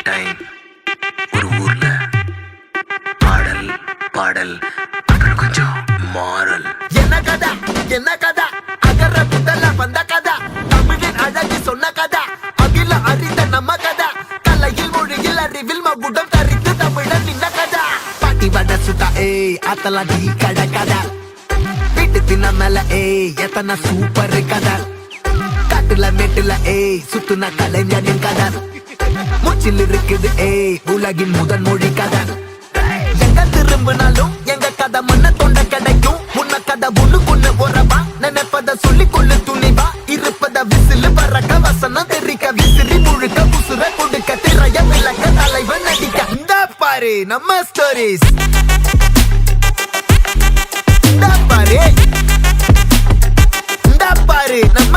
Time ஒரு ஊர்ல பாடல் பாடல் அப்புறம் கொஞ்சம் மாறல். என்ன கதை என்ன கதை அகர புத்தல வந்த கதை தமிழின் அழகு சொன்ன கதை அகில அறிந்த நம்ம கதை கலையில் மொழியில் அறிவில் மகுடம் தரித்து தமிழன் நின்ன கதை பாட்டி வட சுத்தா அத்தலாம் டீ கடை கதை வீட்டு தின்ன மேல எத்தனை சூப்பர் கதை காட்டுல மேட்டுல சுத்துன கலைஞனின் கதை மூச்சில் இருக்குது உலகின் முதன் மொழி கதை எங்க திரும்பினாலும் எங்க கதை மண்ண தொண்ட கிடைக்கும் உன்ன கதை ஒண்ணு உறவா நினைப்பத சொல்லி கொள்ளு துணிவா இருப்பத விசிலு வரக்க வசனம் தெரிக்க விசிறி முழுக்க புசுர கொடுக்க திரைய விளக்க தலைவன் நடிக்க இந்த பாரு நம்ம ஸ்டோரிஸ் இந்த பாரு நம்ம